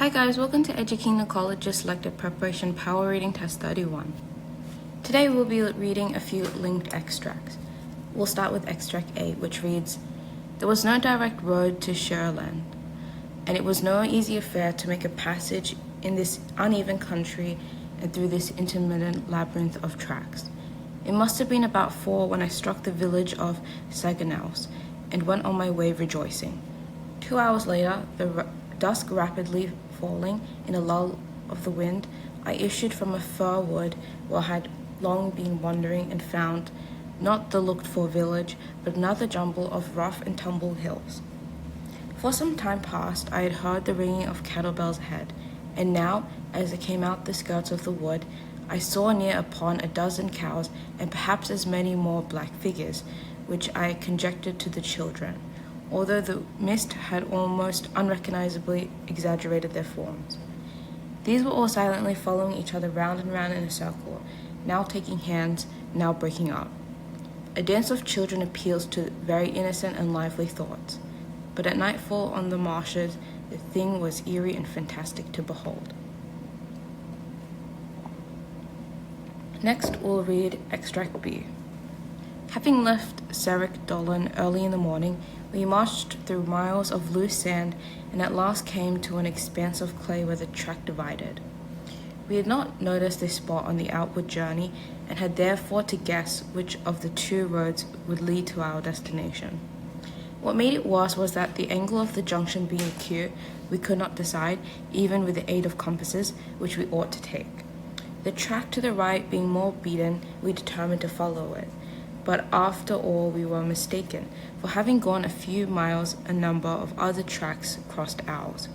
Hi guys, welcome to Educating College's Selective Preparation Power Reading Test 31. Today we'll be reading a few linked extracts. We'll start with extract A, which reads, "There was no direct road to Sherland, and it was no easy affair to make a passage in this uneven country and through this intermittent labyrinth of tracks. It must have been about 4 when I struck the village of Saginaus and went on my way rejoicing. 2 hours later, the dusk rapidly falling in a lull of the wind, I issued from a fir wood where I had long been wandering and found not the looked-for village, but another jumble of rough and tumble hills. For some time past, I had heard the ringing of cattle bells ahead, and now, as I came out the skirts of the wood, I saw near upon a dozen cows and perhaps as many more black figures, which I conjectured to the children, although the mist had almost unrecognizably exaggerated their forms. These were all silently following each other round and round in a circle, now taking hands, now breaking up. A dance of children appeals to very innocent and lively thoughts, but at nightfall on the marshes, the thing was eerie and fantastic to behold." Next, we'll read extract B. "Having left Serrick Dolan early in the morning, we marched through miles of loose sand and at last came to an expanse of clay where the track divided. We had not noticed this spot on the outward journey and had therefore to guess which of the two roads would lead to our destination. What made it worse was that the angle of the junction being acute, we could not decide, even with the aid of compasses, which we ought to take. The track to the right being more beaten, we determined to follow it. But after all we were mistaken, for having gone a few miles a number of other tracks crossed ours.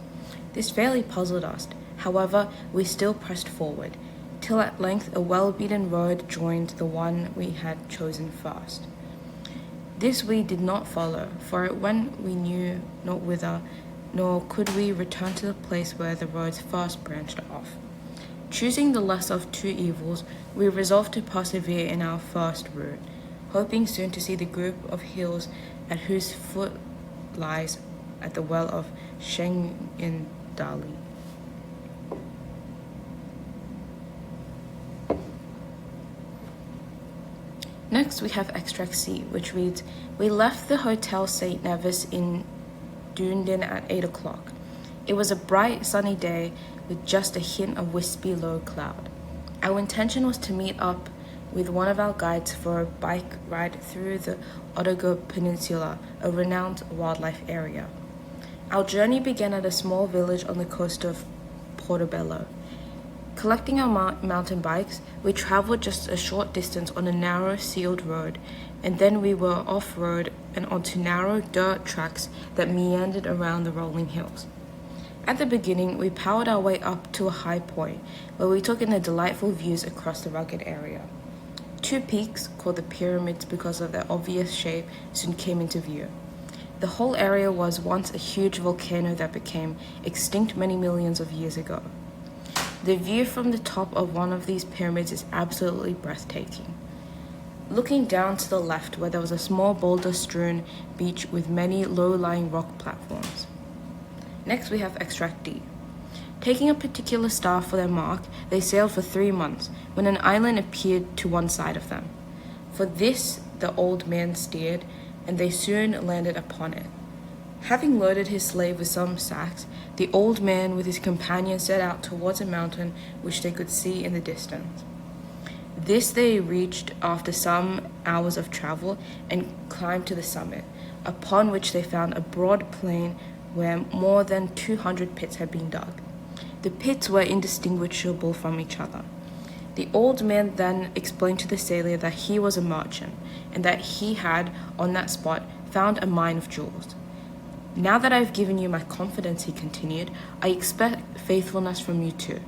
This fairly puzzled us. However, we still pressed forward, till at length a well-beaten road joined the one we had chosen first. This we did not follow, for it went we knew not whither, nor could we return to the place where the roads first branched off. Choosing the less of two evils, we resolved to persevere in our first route, hoping soon to see the group of hills at whose foot lies at the well of Shengindali. Next, we have extract C, which reads, "We left the Hotel St. Nevis in Dunedin at 8 o'clock. It was a bright, sunny day with just a hint of wispy low cloud. Our intention was to meet up with one of our guides for a bike ride through the Otago Peninsula, a renowned wildlife area. Our journey began at a small village on the coast of Portobello. Collecting our mountain bikes, we traveled just a short distance on a narrow sealed road, and then we were off-road and onto narrow dirt tracks that meandered around the rolling hills. At the beginning, we powered our way up to a high point, where we took in the delightful views across the rugged area. 2 peaks, called the pyramids because of their obvious shape, soon came into view. The whole area was once a huge volcano that became extinct many millions of years ago. The view from the top of one of these pyramids is absolutely breathtaking. Looking down to the left, where there was a small boulder-strewn beach with many low-lying rock platforms." Next, we have extract D. "Taking a particular star for their mark, they sailed for 3 months, when an island appeared to one side of them. For this the old man steered, and they soon landed upon it. Having loaded his slave with some sacks, the old man with his companion set out towards a mountain which they could see in the distance. This they reached after some hours of travel, and climbed to the summit, upon which they found a broad plain where more than 200 pits had been dug. The pits were indistinguishable from each other. The old man then explained to the sailor that he was a merchant, and that he had, on that spot, found a mine of jewels. Now that I have given you my confidence," he continued, "I expect faithfulness from you too.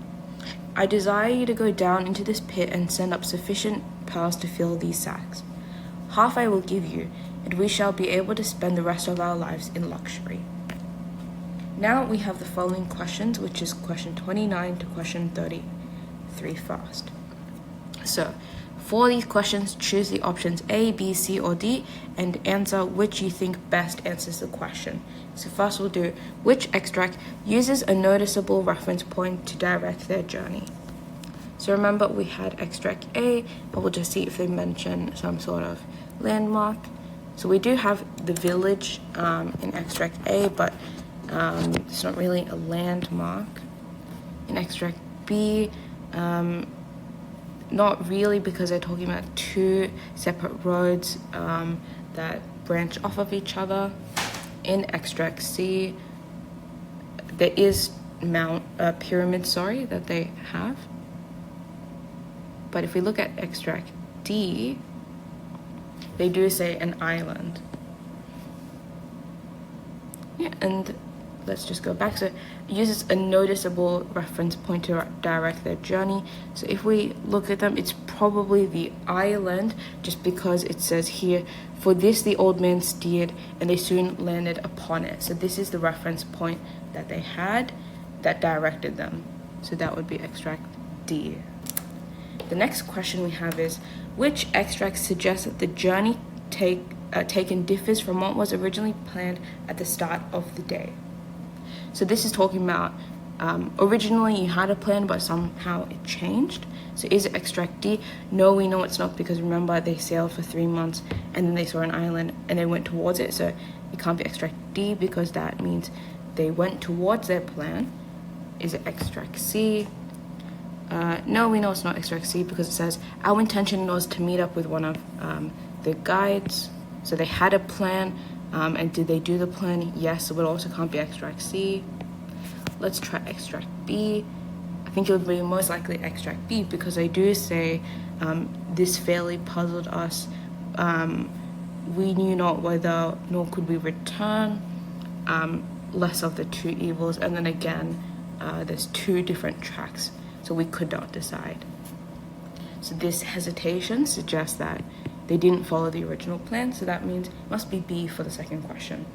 I desire you to go down into this pit and send up sufficient pearls to fill these sacks. Half I will give you, and we shall be able to spend the rest of our lives in luxury." Now we have the following questions, which is question 29 to question 33 first. So, For these questions, choose the options A, B, C, or D and answer which you think best answers the question. So first we'll do which extract uses a noticeable reference point to direct their journey. So remember we had extract A, but we'll just see if they mention some sort of landmark. So we do have the village in extract A, but it's not really a landmark. In extract B, not really, because they're talking about two separate roads that branch off of each other. In extract C, there is pyramid, that they have. But if we look at extract D, they do say an island. Yeah, and let's just go back. So it uses a noticeable reference point to direct their journey. So if we look at them, it's probably the island, just because it says here, for this the old man steered and they soon landed upon it. So this is the reference point that they had that directed them. So that would be extract D. The next question we have is, which extract suggests that the journey taken differs from what was originally planned at the start of the day? So this is talking about originally you had a plan, but somehow it changed. So is it extract D? No, we know it's not, because remember they sailed for 3 months and then they saw an island and they went towards it. So it can't be extract D, because that means they went towards their plan. Is it extract C? No, we know it's not extract C, because it says our intention was to meet up with one of the guides. So they had a plan, and did they do the plan? Yes, so it also can't be extract C. Let's try extract B. I think it would be most likely extract B, because they do say this fairly puzzled us. We knew not whether nor could we return. Less of the two evils, and then again there's two different tracks, so we could not decide. So this hesitation suggests that they didn't follow the original plan, so that means it must be B for the second question.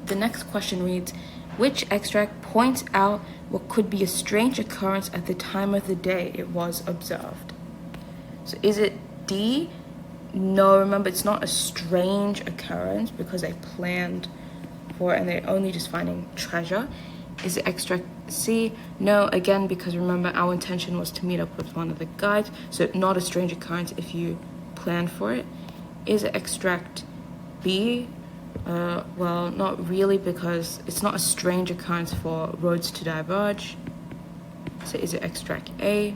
The next question reads, which extract points out what could be a strange occurrence at the time of the day it was observed? So is it D? No, remember it's not a strange occurrence, because they planned for it and they're only just finding treasure. Is it extract C? No, again, because remember our intention was to meet up with one of the guides, so not a strange occurrence if you plan for it. Is it extract B? Well, not really, because it's not a strange occurrence for roads to diverge. So is it extract A?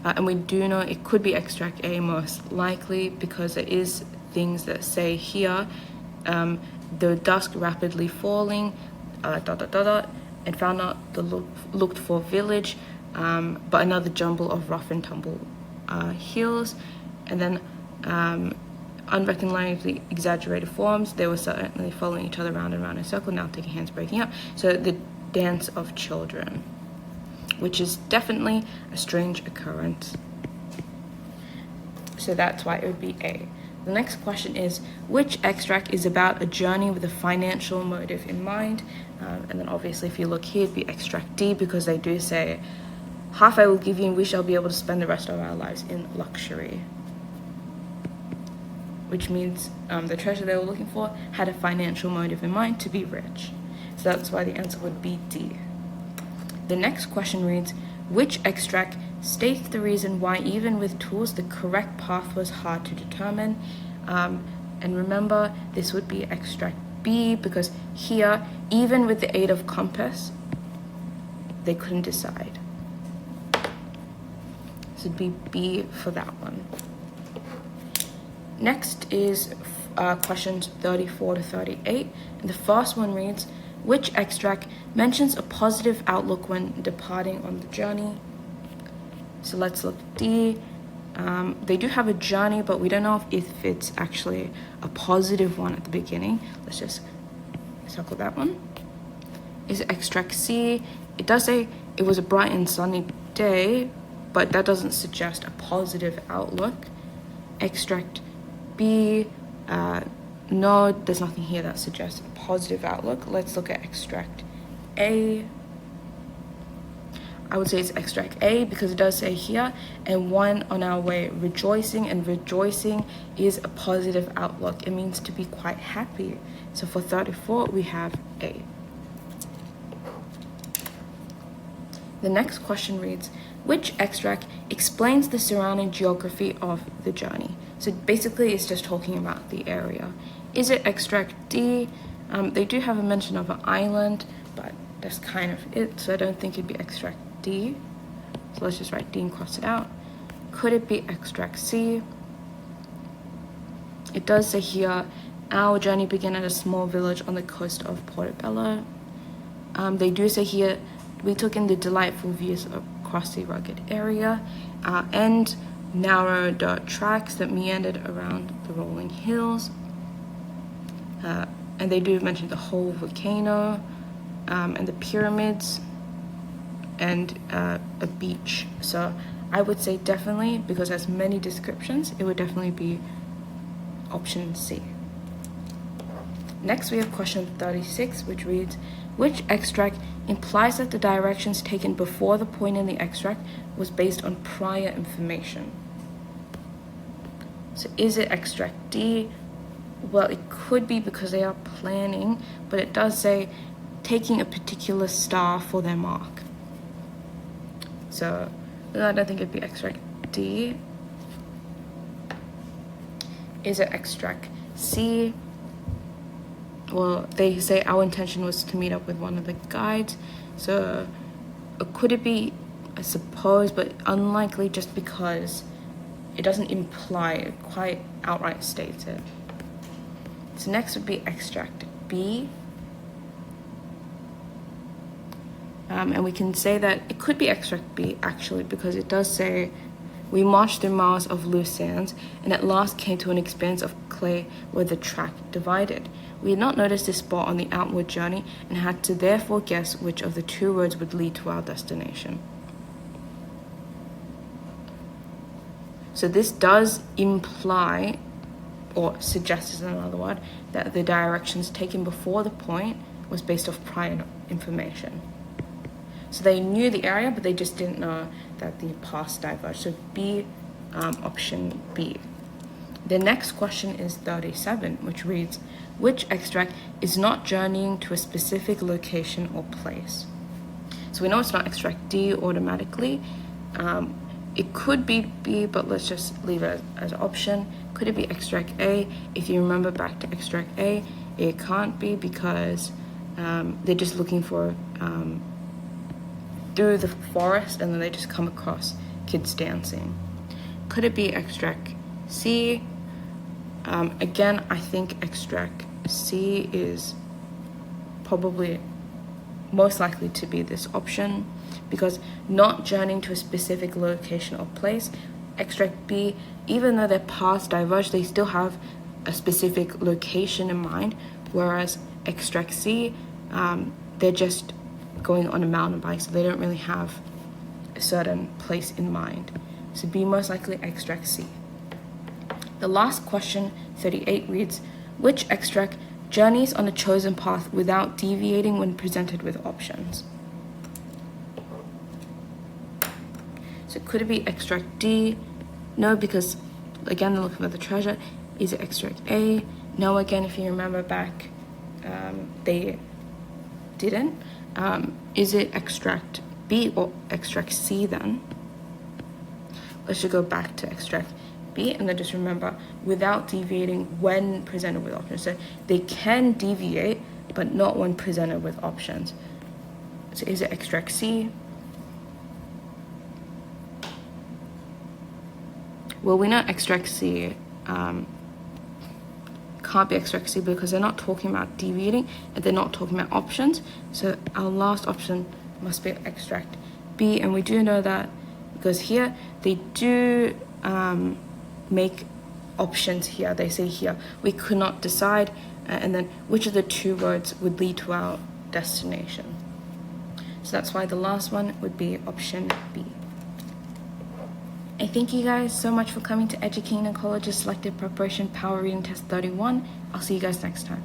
And we do know it could be extract A most likely, because there is things that say here, the dusk rapidly falling, and found out the looked for village, but another jumble of rough and tumble hills, and then unrecognizably exaggerated forms. They were certainly following each other round and round in a circle, now taking hands, breaking up. So the dance of children, which is definitely a strange occurrence. So that's why it would be A. The next question is, which extract is about a journey with a financial motive in mind? And then obviously if you look here, it'd be extract D, because they do say, half I will give you and we shall be able to spend the rest of our lives in luxury. Which means the treasure they were looking for had a financial motive in mind, to be rich. So that's why the answer would be D. The next question reads, which extract states the reason why even with tools the correct path was hard to determine? And remember, this would be extract B, because here, even with the aid of compass, they couldn't decide. So it'd be B for that one. Next is questions 34 to 38. And the first one reads, which extract mentions a positive outlook when departing on the journey? So let's look at D. They do have a journey, but we don't know if it's actually a positive one at the beginning. Let's just circle that one. Is it extract C? It does say it was a bright and sunny day, but that doesn't suggest a positive outlook. Extract B, no, there's nothing here that suggests a positive outlook. Let's look at extract A. I would say it's extract A because it does say here, and 1 on our way, rejoicing, and rejoicing is a positive outlook. It means to be quite happy. So for 34, we have A. The next question reads, which extract explains the surrounding geography of the journey? So basically it's just talking about the area. Is it extract D? They do have a mention of an island, but that's kind of it, so I don't think it'd be extract D. So let's just write D and cross it out. Could it be extract C? It does say here, our journey began at a small village on the coast of Portobello. They do say here, we took in the delightful views across the rugged area and narrow dirt tracks that meandered around the rolling hills. And they do mention the whole volcano and the pyramids and a beach. So I would say definitely, because it has many descriptions, it would definitely be option C. Next we have question 36, which reads, which extract implies that the directions taken before the point in the extract was based on prior information? So is it extract D? Well, it could be because they are planning, but it does say taking a particular star for their mark. So I don't think it'd be extract D. Is it extract C? Well, they say our intention was to meet up with one of the guides. So could it be, I suppose, but unlikely just because it doesn't imply, it quite outright states it. So next would be extract B. And we can say that it could be extract B actually, because it does say we marched through miles of loose sands and at last came to an expanse of clay where the track divided. We had not noticed this spot on the outward journey and had to therefore guess which of the two roads would lead to our destination. So this does imply, or suggest is another word, that the directions taken before the point was based off prior information. So they knew the area, but they just didn't know that the paths diverged. So B, option B. The next question is 37, which reads, which extract is not journeying to a specific location or place? So we know it's not extract D automatically. It could be B, but let's just leave it as an option. Could it be extract A? If you remember back to extract A, it can't be because they're just looking for through the forest and then they just come across kids dancing. Could it be extract C? Again, I think extract C is probably most likely to be this option, because not journeying to a specific location or place. Extract B, even though their paths diverge, they still have a specific location in mind, whereas extract C, they're just going on a mountain bike, so they don't really have a certain place in mind. So B, most likely extract C. The last question, 38, reads, which extract journeys on a chosen path without deviating when presented with options? So could it be extract D? No, because again, they're looking for the treasure. Is it extract A? No, again, if you remember back, they didn't. Is it extract B or extract C then? Let's just go back to extract B and then just remember without deviating when presented with options. So they can deviate, but not when presented with options. So is it extract C? Well, we know extract C can't be extract C because they're not talking about deviating and they're not talking about options. So our last option must be extract B, and we do know that because here they do make options here. They say here we could not decide, and then which of the two roads would lead to our destination. So that's why the last one would be option B. I thank you guys so much for coming to Educating in College's Selective Preparation Power Reading Test 31. I'll see you guys next time.